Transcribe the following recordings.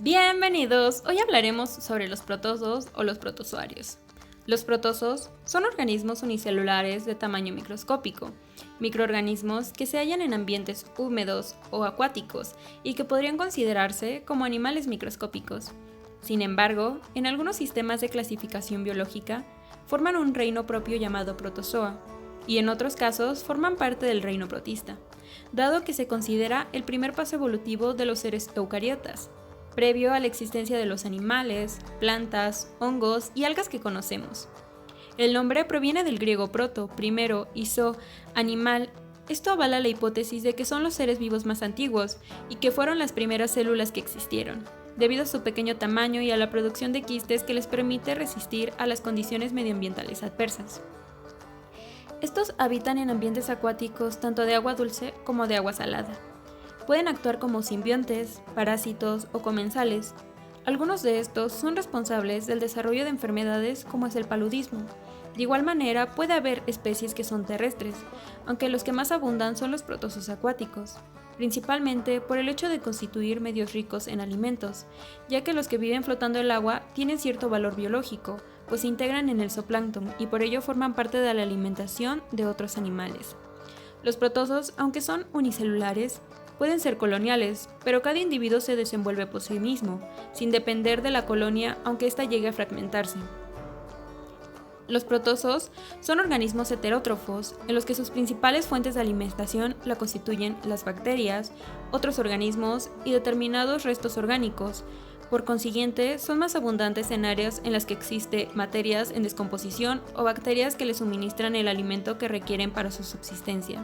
Bienvenidos, hoy hablaremos sobre los protozoos o los protozoarios. Los protozoos son organismos unicelulares de tamaño microscópico, microorganismos que se hallan en ambientes húmedos o acuáticos y que podrían considerarse como animales microscópicos. Sin embargo, en algunos sistemas de clasificación biológica forman un reino propio llamado protozoa, y en otros casos forman parte del reino protista, dado que se considera el primer paso evolutivo de los seres eucariotas, previo a la existencia de los animales, plantas, hongos y algas que conocemos. El nombre proviene del griego proto, primero, y zo, animal. Esto avala la hipótesis de que son los seres vivos más antiguos y que fueron las primeras células que existieron, debido a su pequeño tamaño y a la producción de quistes que les permite resistir a las condiciones medioambientales adversas. Estos habitan en ambientes acuáticos tanto de agua dulce como de agua salada. Pueden actuar como simbiontes, parásitos o comensales. Algunos de estos son responsables del desarrollo de enfermedades como es el paludismo. De igual manera, puede haber especies que son terrestres, aunque los que más abundan son los protozoos acuáticos, principalmente por el hecho de constituir medios ricos en alimentos, ya que los que viven flotando en el agua tienen cierto valor biológico, pues se integran en el zooplancton y por ello forman parte de la alimentación de otros animales. Los protozoos, aunque son unicelulares, pueden ser coloniales, pero cada individuo se desenvuelve por sí mismo, sin depender de la colonia aunque ésta llegue a fragmentarse. Los protozoos son organismos heterótrofos, en los que sus principales fuentes de alimentación la constituyen las bacterias, otros organismos y determinados restos orgánicos. Por consiguiente, son más abundantes en áreas en las que existe materias en descomposición o bacterias que les suministran el alimento que requieren para su subsistencia.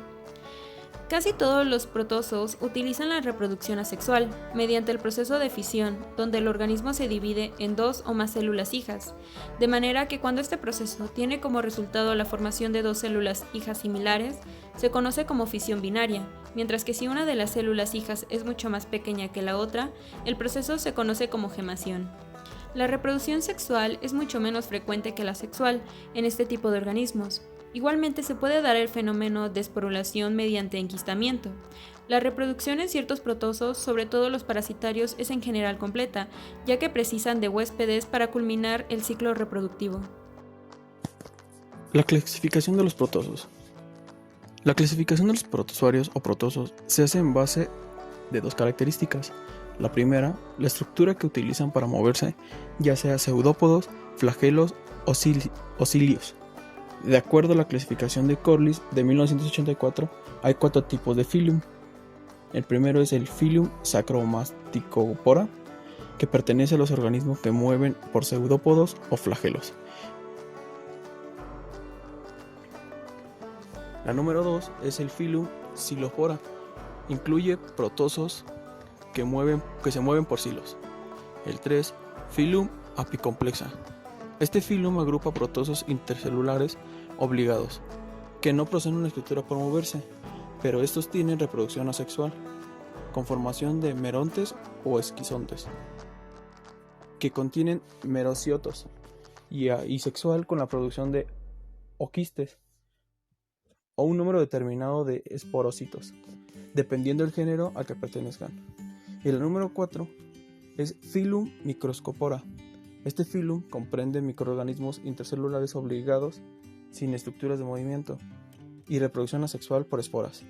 Casi todos los protozoos utilizan la reproducción asexual, mediante el proceso de fisión, donde el organismo se divide en dos o más células hijas, de manera que cuando este proceso tiene como resultado la formación de dos células hijas similares, se conoce como fisión binaria, mientras que si una de las células hijas es mucho más pequeña que la otra, el proceso se conoce como gemación. La reproducción sexual es mucho menos frecuente que la sexual en este tipo de organismos. Igualmente se puede dar el fenómeno de esporulación mediante enquistamiento. La reproducción en ciertos protozoos, sobre todo los parasitarios, es en general completa, ya que precisan de huéspedes para culminar el ciclo reproductivo. La clasificación de los protozoos. La clasificación de los protozoarios o protozoos se hace en base de dos características. La primera, la estructura que utilizan para moverse, ya sea pseudópodos, flagelos o cilios. De acuerdo a la clasificación de Corliss de 1984, hay 4 tipos de phylum. El primero es el phylum Sacromasticopora, que pertenece a los organismos que mueven por pseudópodos o flagelos. La número 2 es el phylum Xylopora, incluye protozoos que se mueven por silos. El 3, phylum Apicomplexa. Este phylum agrupa protozoos intercelulares obligados, que no poseen una estructura para moverse, pero estos tienen reproducción asexual, con formación de merontes o esquizontes, que contienen merociotos, y sexual con la producción de oquistes, o un número determinado de esporocitos, dependiendo del género al que pertenezcan. Y el número 4 es phylum Microscopora. Este phylum comprende microorganismos intercelulares obligados sin estructuras de movimiento y reproducción asexual por esporas.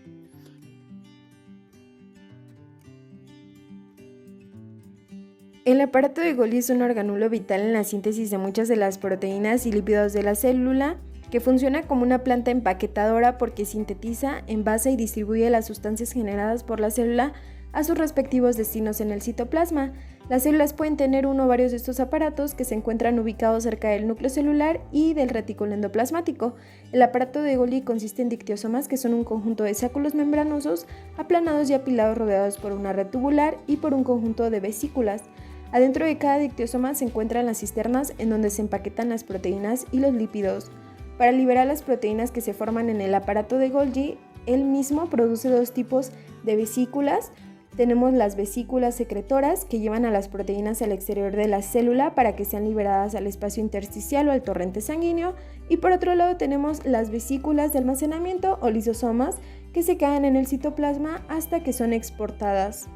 El aparato de Golgi es un organulo vital en la síntesis de muchas de las proteínas y lípidos de la célula, que funciona como una planta empaquetadora porque sintetiza, envasa y distribuye las sustancias generadas por la célula a sus respectivos destinos en el citoplasma. Las células pueden tener uno o varios de estos aparatos que se encuentran ubicados cerca del núcleo celular y del retículo endoplasmático. El aparato de Golgi consiste en dictiosomas, que son un conjunto de sáculos membranosos aplanados y apilados rodeados por una red tubular y por un conjunto de vesículas. Adentro de cada dictiosoma se encuentran las cisternas en donde se empaquetan las proteínas y los lípidos. Para liberar las proteínas que se forman en el aparato de Golgi, él mismo produce dos tipos de vesículas. Tenemos las vesículas secretoras, que llevan a las proteínas al exterior de la célula para que sean liberadas al espacio intersticial o al torrente sanguíneo, y por otro lado tenemos las vesículas de almacenamiento o lisosomas, que se quedan en el citoplasma hasta que son exportadas.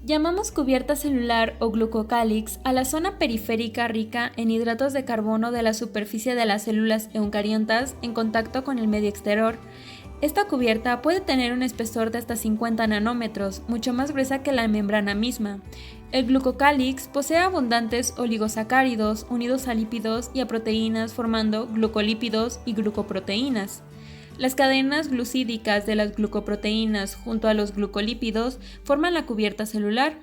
Llamamos cubierta celular o glucocálix a la zona periférica rica en hidratos de carbono de la superficie de las células eucariontas en contacto con el medio exterior. Esta cubierta puede tener un espesor de hasta 50 nanómetros, mucho más gruesa que la membrana misma. El glucocálix posee abundantes oligosacáridos unidos a lípidos y a proteínas formando glucolípidos y glucoproteínas. Las cadenas glucídicas de las glucoproteínas junto a los glucolípidos forman la cubierta celular.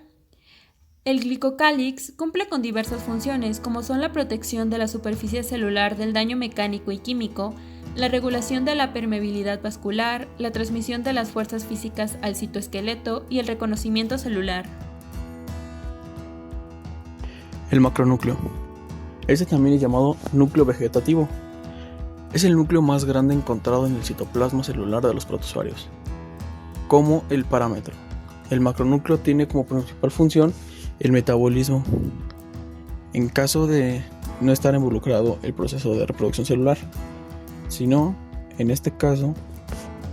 El glicocálix cumple con diversas funciones como son la protección de la superficie celular del daño mecánico y químico, la regulación de la permeabilidad vascular, la transmisión de las fuerzas físicas al citoesqueleto y el reconocimiento celular. El macronúcleo. Este también es llamado núcleo vegetativo. Es el núcleo más grande encontrado en el citoplasma celular de los protozoarios. Como el parámetro, el macronúcleo tiene como principal función el metabolismo. En caso de no estar involucrado el proceso de reproducción celular, sino, en este caso,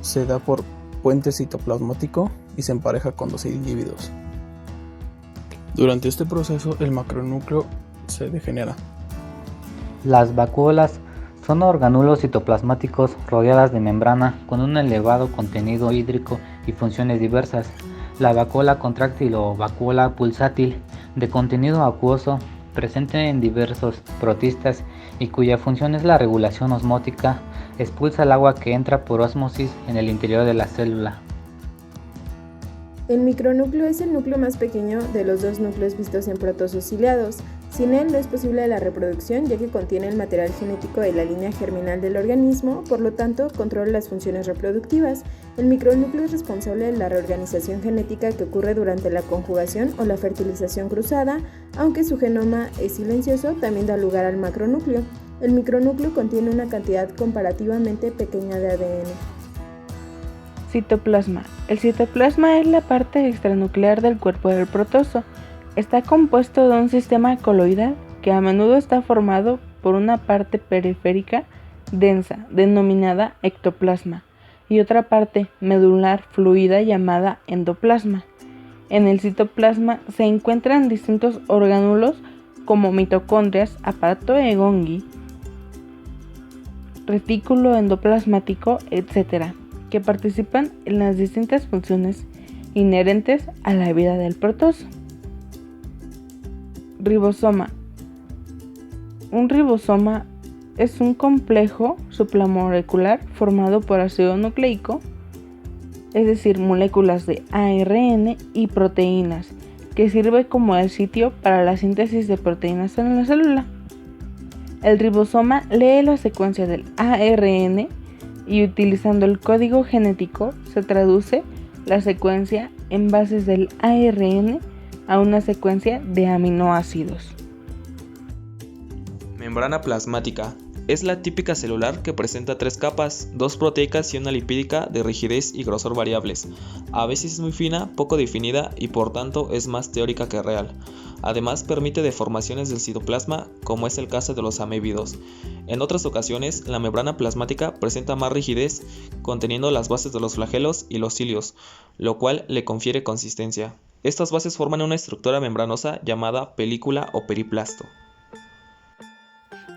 se da por puente citoplasmático y se empareja con dos individuos. Durante este proceso, el macronúcleo se degenera. Las vacuolas son organulos citoplasmáticos rodeadas de membrana con un elevado contenido hídrico y funciones diversas. La vacuola contráctil o vacuola pulsátil, de contenido acuoso, presente en diversos protistas y cuya función es la regulación osmótica, expulsa el agua que entra por ósmosis en el interior de la célula. El micronúcleo es el núcleo más pequeño de los dos núcleos vistos en protozoos ciliados. Sin él no es posible la reproducción, ya que contiene el material genético de la línea germinal del organismo, por lo tanto controla las funciones reproductivas. El micronúcleo es responsable de la reorganización genética que ocurre durante la conjugación o la fertilización cruzada, aunque su genoma es silencioso, también da lugar al macronúcleo. El micronúcleo contiene una cantidad comparativamente pequeña de ADN. Citoplasma. El citoplasma es la parte extranuclear del cuerpo del protozoo. Está compuesto de un sistema coloidal que a menudo está formado por una parte periférica densa, denominada ectoplasma, y otra parte medular fluida llamada endoplasma. En el citoplasma se encuentran distintos orgánulos como mitocondrias, aparato de Golgi, retículo endoplasmático, etc., que participan en las distintas funciones inherentes a la vida del protozoo. Ribosoma. Un ribosoma es un complejo supramolecular formado por ácido nucleico, es decir, moléculas de ARN y proteínas, que sirve como el sitio para la síntesis de proteínas en la célula. El ribosoma lee la secuencia del ARN y utilizando el código genético se traduce la secuencia en bases del ARN a una secuencia de aminoácidos. Membrana plasmática. Es la típica celular que presenta 3 capas, 2 proteicas y una lipídica de rigidez y grosor variables. A veces es muy fina, poco definida y por tanto es más teórica que real. Además permite deformaciones del citoplasma, como es el caso de los amébidos. En otras ocasiones, la membrana plasmática presenta más rigidez, conteniendo las bases de los flagelos y los cilios, lo cual le confiere consistencia. Estas bases forman una estructura membranosa llamada película o periplasto.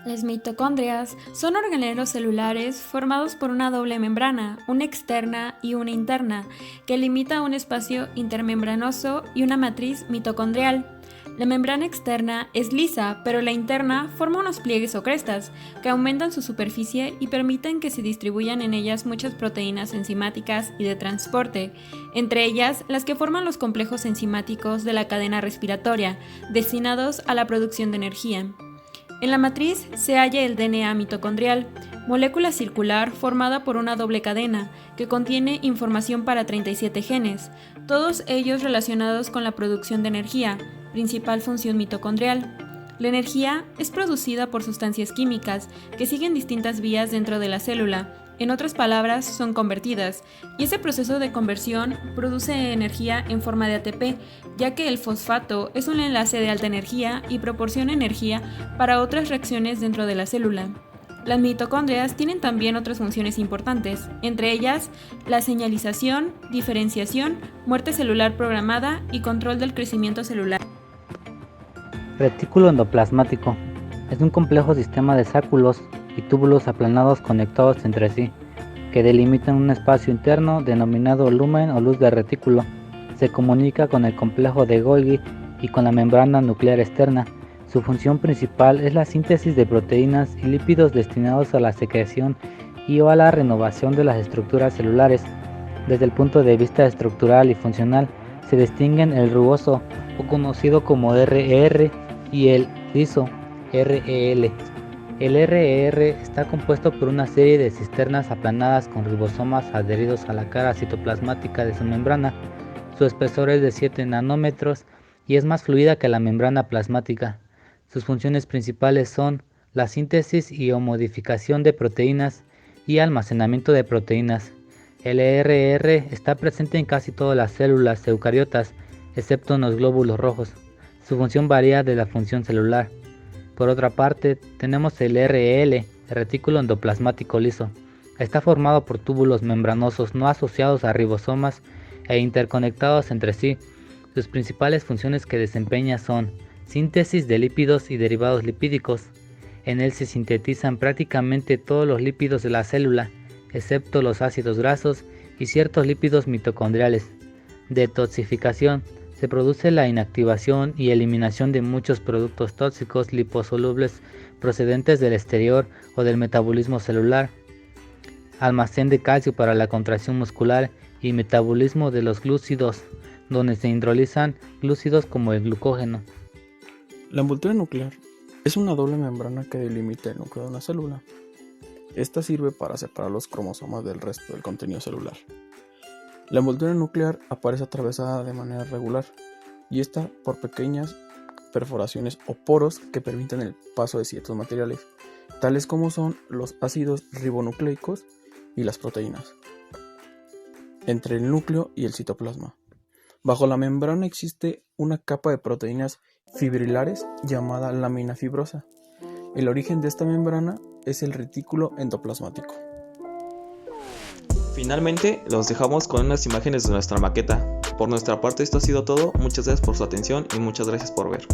Las mitocondrias son organelos celulares formados por una doble membrana, una externa y una interna, que limita un espacio intermembranoso y una matriz mitocondrial. La membrana externa es lisa, pero la interna forma unos pliegues o crestas que aumentan su superficie y permiten que se distribuyan en ellas muchas proteínas enzimáticas y de transporte, entre ellas las que forman los complejos enzimáticos de la cadena respiratoria, destinados a la producción de energía. En la matriz se halla el DNA mitocondrial, molécula circular formada por una doble cadena que contiene información para 37 genes, todos ellos relacionados con la producción de energía, principal función mitocondrial. La energía es producida por sustancias químicas que siguen distintas vías dentro de la célula, en otras palabras, son convertidas, y ese proceso de conversión produce energía en forma de ATP, ya que el fosfato es un enlace de alta energía y proporciona energía para otras reacciones dentro de la célula. Las mitocondrias tienen también otras funciones importantes, entre ellas la señalización, diferenciación, muerte celular programada y control del crecimiento celular. Retículo endoplasmático. Es un complejo sistema de sáculos y túbulos aplanados conectados entre sí, que delimitan un espacio interno denominado lumen o luz del retículo. Se comunica con el complejo de Golgi y con la membrana nuclear externa. Su función principal es la síntesis de proteínas y lípidos destinados a la secreción y o a la renovación de las estructuras celulares. Desde el punto de vista estructural y funcional, se distinguen el rugoso, o conocido como RER, y el liso, REL. El RER está compuesto por una serie de cisternas aplanadas con ribosomas adheridos a la cara citoplasmática de su membrana. Su espesor es de 7 nanómetros y es más fluida que la membrana plasmática. Sus funciones principales son la síntesis y o modificación de proteínas y almacenamiento de proteínas. El RR está presente en casi todas las células eucariotas, excepto en los glóbulos rojos. Su función varía de la función celular. Por otra parte, tenemos el REL, el retículo endoplasmático liso. Está formado por túbulos membranosos no asociados a ribosomas e interconectados entre sí. Sus principales funciones que desempeña son síntesis de lípidos y derivados lipídicos. En él se sintetizan prácticamente todos los lípidos de la célula, excepto los ácidos grasos y ciertos lípidos mitocondriales. Detoxificación. Se produce la inactivación y eliminación de muchos productos tóxicos liposolubles procedentes del exterior o del metabolismo celular. Almacén de calcio para la contracción muscular y metabolismo de los glúcidos, donde se hidrolizan glúcidos como el glucógeno. La envoltura nuclear es una doble membrana que delimita el núcleo de una célula. Esta sirve para separar los cromosomas del resto del contenido celular. La envoltura nuclear aparece atravesada de manera regular y está por pequeñas perforaciones o poros que permiten el paso de ciertos materiales, tales como son los ácidos ribonucleicos y las proteínas, entre el núcleo y el citoplasma. Bajo la membrana existe una capa de proteínas fibrilares llamada lámina fibrosa. El origen de esta membrana es el retículo endoplasmático. Finalmente, los dejamos con unas imágenes de nuestra maqueta. Por nuestra parte esto ha sido todo, muchas gracias por su atención y muchas gracias por ver.